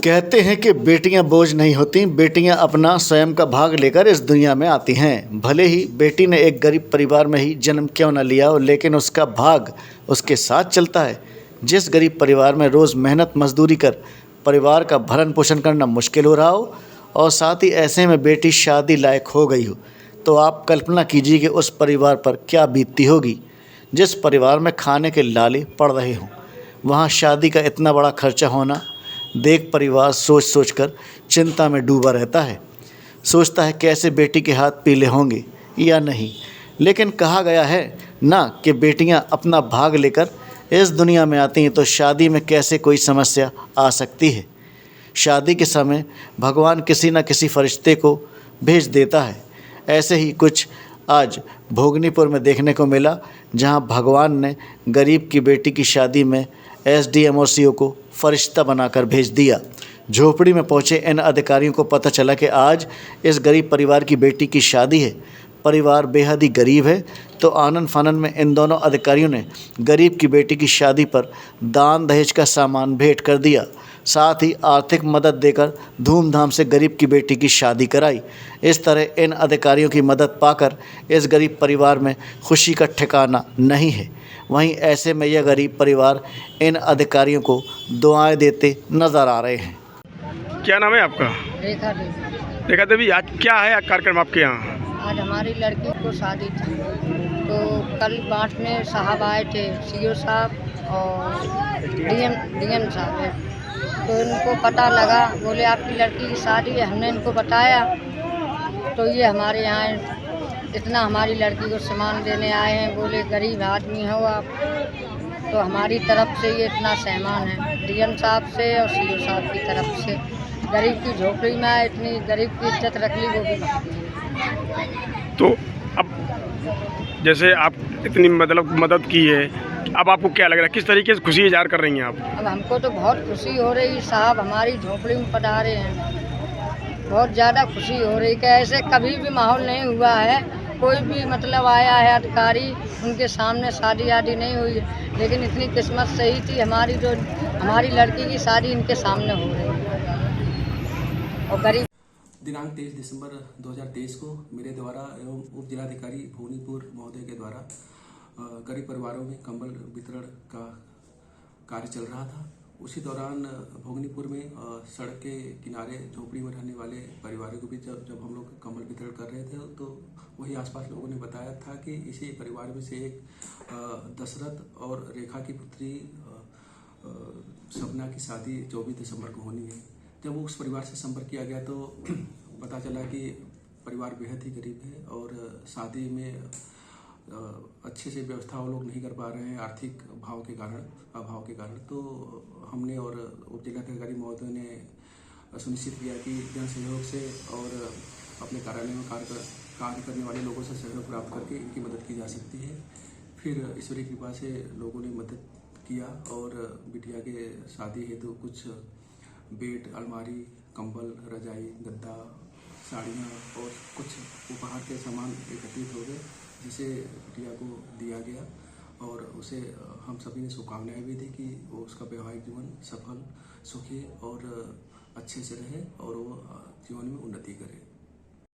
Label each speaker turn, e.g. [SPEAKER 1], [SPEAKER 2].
[SPEAKER 1] कहते हैं कि बेटियां बोझ नहीं होती, बेटियां अपना स्वयं का भाग लेकर इस दुनिया में आती हैं। भले ही बेटी ने एक गरीब परिवार में ही जन्म क्यों न लिया हो, लेकिन उसका भाग उसके साथ चलता है। जिस गरीब परिवार में रोज़ मेहनत मजदूरी कर परिवार का भरण पोषण करना मुश्किल हो रहा हो और साथ ही ऐसे में बेटी शादी लायक हो गई हो, तो आप कल्पना कीजिए कि उस परिवार पर क्या बीतती होगी। जिस परिवार में खाने के लाले पड़ रहे हों, वहाँ शादी का इतना बड़ा खर्चा होना देख परिवार सोच सोच कर चिंता में डूबा रहता है। सोचता है कैसे बेटी के हाथ पीले होंगे या नहीं। लेकिन कहा गया है ना कि बेटियां अपना भाग लेकर इस दुनिया में आती हैं, तो शादी में कैसे कोई समस्या आ सकती है। शादी के समय भगवान किसी न किसी फरिश्ते को भेज देता है। ऐसे ही कुछ आज भोगनीपुर में देखने को मिला, जहां भगवान ने गरीब की बेटी की शादी में एसडीएम और सीओ को फरिश्ता बनाकर भेज दिया। झोपड़ी में पहुंचे इन अधिकारियों को पता चला कि आज इस गरीब परिवार की बेटी की शादी है। परिवार बेहद ही गरीब है, तो आनन फानन में इन दोनों अधिकारियों ने गरीब की बेटी की शादी पर दान दहेज का सामान भेंट कर दिया। साथ ही आर्थिक मदद देकर धूमधाम से गरीब की बेटी की शादी कराई। इस तरह इन अधिकारियों की मदद पाकर इस गरीब परिवार में खुशी का ठिकाना नहीं है। वहीं ऐसे में यह गरीब परिवार इन अधिकारियों को दुआएं देते नजर आ रहे हैं।
[SPEAKER 2] क्या नाम है आपका?
[SPEAKER 3] रेखा देवी।
[SPEAKER 2] रेखा देवी, आज क्या है कार्यक्रम आपके यहाँ?
[SPEAKER 3] आज हमारी लड़की को शादी थी, तो कल बांटने साहब आए थे, सीओ साहब और डीएम साहब है। तो इनको पता लगा, बोले आपकी लड़की की शादी है। हमने इनको बताया, तो ये हमारे यहाँ इतना हमारी लड़की को सामान देने आए हैं। बोले गरीब आदमी हो आप, तो हमारी तरफ से ये इतना सामान है, डीएम साहब से और सीओ साहब की तरफ से। गरीब की झोपड़ी में आए, इतनी गरीब की इज्जत रख ली, वो भी मांगती है।
[SPEAKER 2] तो अब जैसे आप इतनी मदद की है, अब आपको क्या लग रहा है, किस तरीके से खुशी इजहार कर रही हैं आप?
[SPEAKER 3] अब हमको तो बहुत खुशी हो रही, साहब हमारी झोपड़ी में पधारे हैं। बहुत ज़्यादा खुशी हो रही कि ऐसे कभी भी माहौल नहीं हुआ है। कोई भी मतलब आया है अधिकारी, उनके सामने शादी आदि नहीं हुई, लेकिन इतनी किस्मत सही थी हमारी, जो हमारी लड़की की शादी इनके सामने हो रही है। और गरीब
[SPEAKER 4] दिनांक 23 दिसंबर 2023 को मेरे द्वारा एवं उप जिलाधिकारी भोगनीपुर महोदय के द्वारा गरीब परिवारों में कंबल वितरण का कार्य चल रहा था। उसी दौरान भोगनीपुर में सड़क के किनारे झोपड़ी में रहने वाले परिवारों को भी जब हम लोग कंबल वितरण कर रहे थे, तो वही आसपास लोगों ने बताया था कि इसी परिवार में से एक दशरथ और रेखा की पुत्री सपना की शादी 24 दिसंबर को होनी है। जब उस परिवार से संपर्क किया गया तो पता चला कि परिवार बेहद ही गरीब है और शादी में अच्छे से व्यवस्था वो लोग नहीं कर पा रहे हैं, आर्थिक अभाव के कारण। तो हमने और उप जिलाधिकारी महोदय ने सुनिश्चित किया कि जन सहयोग से और अपने कार्यालय में कार्य करने वाले लोगों से सहयोग प्राप्त करके इनकी मदद की जा सकती है। फिर ईश्वरीय कृपा से लोगों ने मदद किया और बिटिया के शादी हेतु कुछ बेड, अलमारी, कंबल, रजाई, गद्दा, साड़ियाँ और कुछ उपहार के सामान एकत्रित हो गए, जिसे बिटिया को दिया गया और उसे हम सभी ने शुभकामनाएं भी दी कि वो उसका वैवाहिक जीवन सफल, सुखी और अच्छे से रहे और वो जीवन में उन्नति करे।